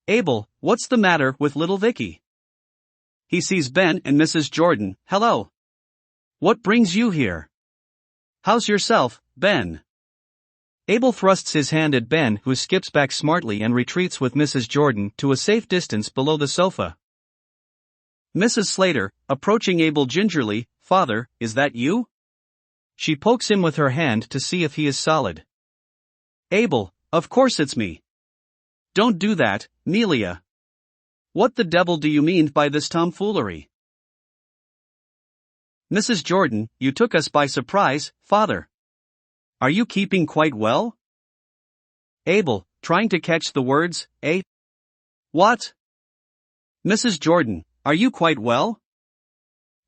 Abel, what's the matter with little Vicky? He sees Ben and Mrs. Jordan. Hello. What brings you here? How's yourself, Ben? Abel thrusts his hand at Ben, who skips back smartly and retreats with Mrs. Jordan to a safe distance below the sofa. Mrs. Slater, approaching Abel gingerly, Father, is that you? She pokes him with her hand to see if he is solid. Abel, of course it's me. Don't do that, Melia. What the devil do you mean by this tomfoolery? Mrs. Jordan, you took us by surprise, Father. Are you keeping quite well? Abel, trying to catch the words, eh? What? Mrs. Jordan, are you quite well?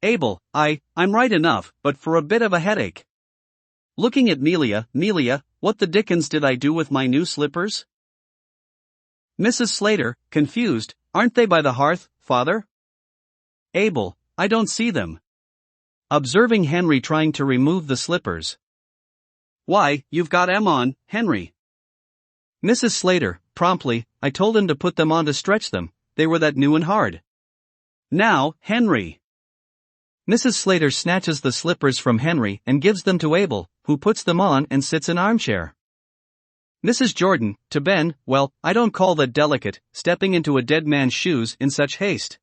Abel, I'm right enough, but for a bit of a headache. Looking at Melia, what the dickens did I do with my new slippers? Mrs. Slater, confused, aren't they by the hearth, Father? Abel, I don't see them. Observing Henry trying to remove the slippers. Why, you've got 'em on, Henry. Mrs. Slater, promptly, I told him to put them on to stretch them, they were that new and hard. Now, Henry. Mrs. Slater snatches the slippers from Henry and gives them to Abel, who puts them on and sits in armchair. Mrs. Jordan, to Ben, well, I don't call that delicate, stepping into a dead man's shoes in such haste.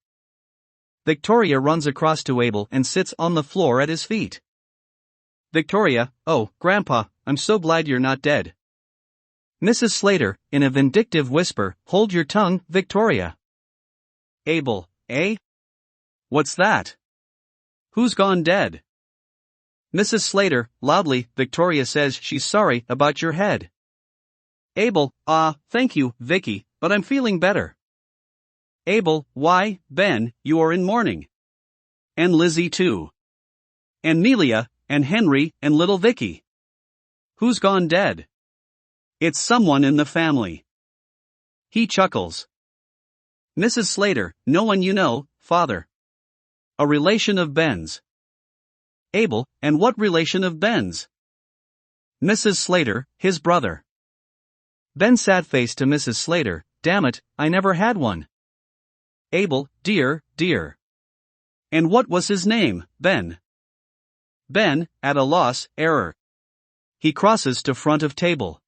Victoria runs across to Abel and sits on the floor at his feet. Victoria, oh, Grandpa, I'm so glad you're not dead. Mrs. Slater, in a vindictive whisper, hold your tongue, Victoria. Abel, eh? What's that? Who's gone dead? Mrs. Slater, loudly, Victoria says she's sorry about your head. Abel, thank you, Vicky, but I'm feeling better. Abel, why, Ben, you are in mourning. And Lizzie too. And Melia, and Henry, and little Vicky. Who's gone dead? It's someone in the family. He chuckles. Mrs. Slater, no one you know, Father. A relation of Ben's. Abel, and what relation of Ben's? Mrs. Slater, his brother. Ben sad-faced to Mrs. Slater, damn it, I never had one. Abel, dear. And what was his name, Ben? Ben, at a loss, error. He crosses to front of table.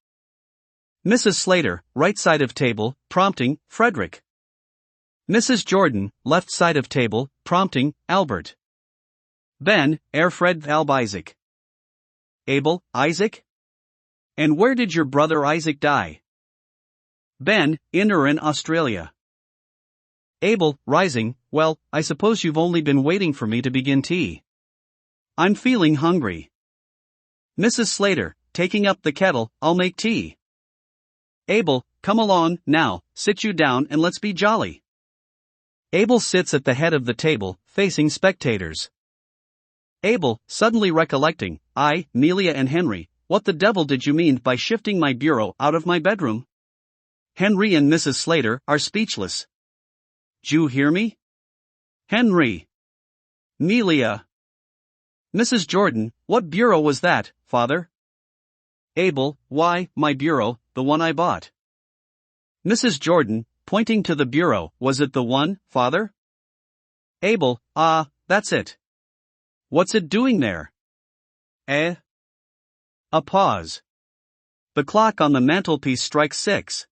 Mrs. Slater, right side of table, prompting, Frederick. Mrs. Jordan, left side of table, prompting, Albert. Ben, Fred Alb Isaac. Abel, Isaac? And where did your brother Isaac die? Ben, in Australia. Abel, rising, well, I suppose you've only been waiting for me to begin tea. I'm feeling hungry. Mrs. Slater, taking up the kettle, I'll make tea. Abel, come along, now, sit you down and let's be jolly. Abel sits at the head of the table, facing spectators. Abel, suddenly recollecting, Melia and Henry, what the devil did you mean by shifting my bureau out of my bedroom? Henry and Mrs. Slater are speechless. D'you hear me? Henry. Melia. Mrs. Jordan, what bureau was that, Father? Abel, why, my bureau, the one I bought. Mrs. Jordan, pointing to the bureau, was it the one, Father? Abel, that's it. What's it doing there? A pause. The clock on the mantelpiece strikes 6.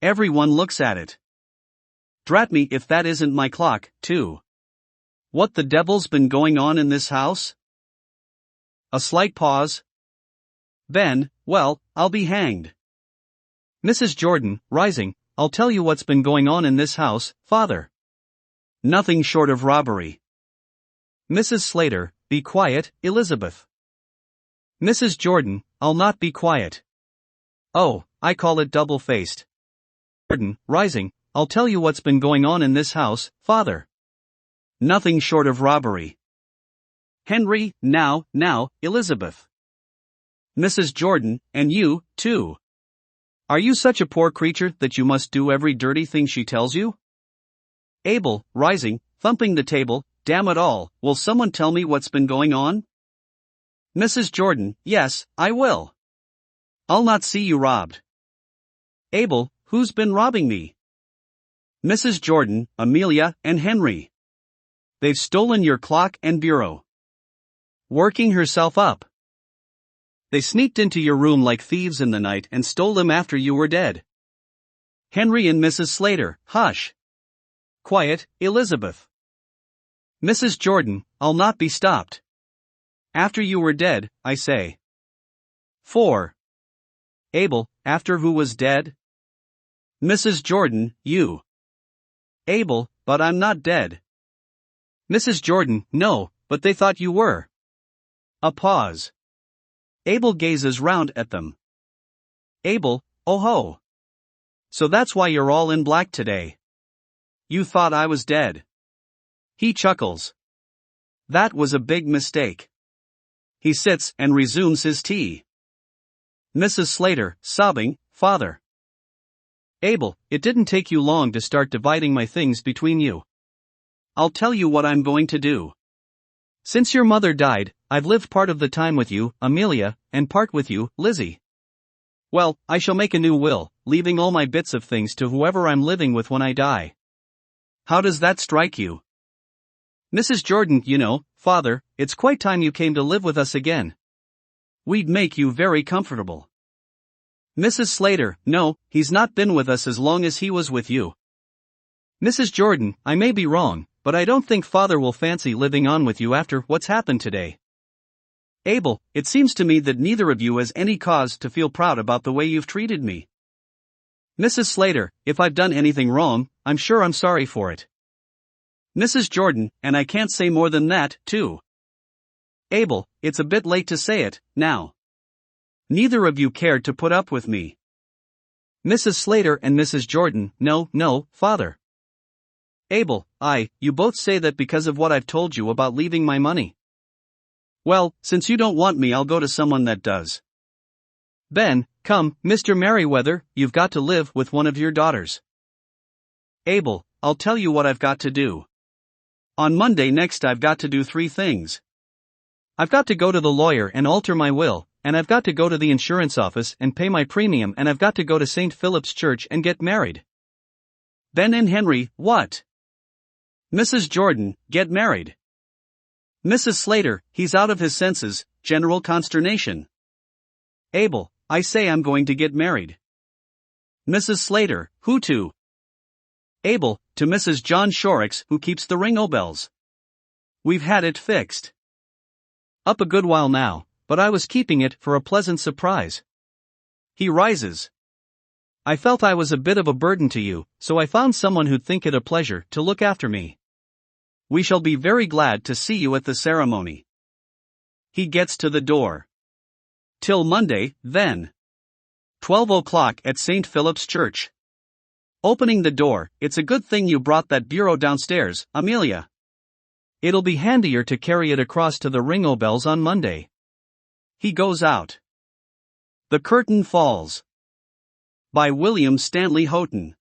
Everyone looks at it. Drat me if that isn't my clock, too. What the devil's been going on in this house? A slight pause. Ben, well, I'll be hanged. Mrs. Jordan, rising, I'll tell you what's been going on in this house, Father. Nothing short of robbery. Mrs. Slater, be quiet, Elizabeth. Mrs. Jordan, I'll not be quiet. Oh, I call it double-faced. Jordan, rising, I'll tell you what's been going on in this house, Father. Nothing short of robbery. Henry, now, Elizabeth. Mrs. Jordan, and you, too. Are you such a poor creature that you must do every dirty thing she tells you? Abel, rising, thumping the table, damn it all, will someone tell me what's been going on? Mrs. Jordan, yes, I will. I'll not see you robbed. Abel, who's been robbing me? Mrs. Jordan, Amelia, and Henry. They've stolen your clock and bureau. Working herself up. They sneaked into your room like thieves in the night and stole them after you were dead. Henry and Mrs. Slater, hush. Quiet, Elizabeth. Mrs. Jordan, I'll not be stopped. After you were dead, I say. 4. Abel, after who was dead? Mrs. Jordan, you. Abel, but I'm not dead. Mrs. Jordan, no, but they thought you were. A pause. Abel gazes round at them. Abel, oh ho. So that's why you're all in black today. You thought I was dead. He chuckles. That was a big mistake. He sits and resumes his tea. Mrs. Slater, sobbing, Father. Abel, it didn't take you long to start dividing my things between you. I'll tell you what I'm going to do. Since your mother died, I've lived part of the time with you, Amelia, and part with you, Lizzie. Well, I shall make a new will, leaving all my bits of things to whoever I'm living with when I die. How does that strike you? Mrs. Jordan, you know, Father, it's quite time you came to live with us again. We'd make you very comfortable. Mrs. Slater, no, he's not been with us as long as he was with you. Mrs. Jordan, I may be wrong, but I don't think Father will fancy living on with you after what's happened today. Abel, it seems to me that neither of you has any cause to feel proud about the way you've treated me. Mrs. Slater, if I've done anything wrong, I'm sure I'm sorry for it. Mrs. Jordan, and I can't say more than that, too. Abel, it's a bit late to say it, now. Neither of you cared to put up with me. Mrs. Slater and Mrs. Jordan, no, Father. Abel, you both say that because of what I've told you about leaving my money. Well, since you don't want me, I'll go to someone that does. Ben, come, Mr. Merriweather, you've got to live with one of your daughters. Abel, I'll tell you what I've got to do. On Monday next I've got to do 3 things. I've got to go to the lawyer and alter my will, and I've got to go to the insurance office and pay my premium, and I've got to go to St. Philip's Church and get married. Ben and Henry, what? Mrs. Jordan, get married. Mrs. Slater, he's out of his senses, general consternation. Abel, I say I'm going to get married. Mrs. Slater, who to? Abel, to Mrs. John Shorrocks, who keeps the Ringobells. We've had it fixed up a good while now, but I was keeping it for a pleasant surprise. He rises. I felt I was a bit of a burden to you, so I found someone who'd think it a pleasure to look after me. We shall be very glad to see you at the ceremony. He gets to the door. Till Monday, then. 12 o'clock at St. Philip's Church. Opening the door, it's a good thing you brought that bureau downstairs, Amelia. It'll be handier to carry it across to the Ringobells on Monday. He goes out. The Curtain Falls. By William Stanley Houghton.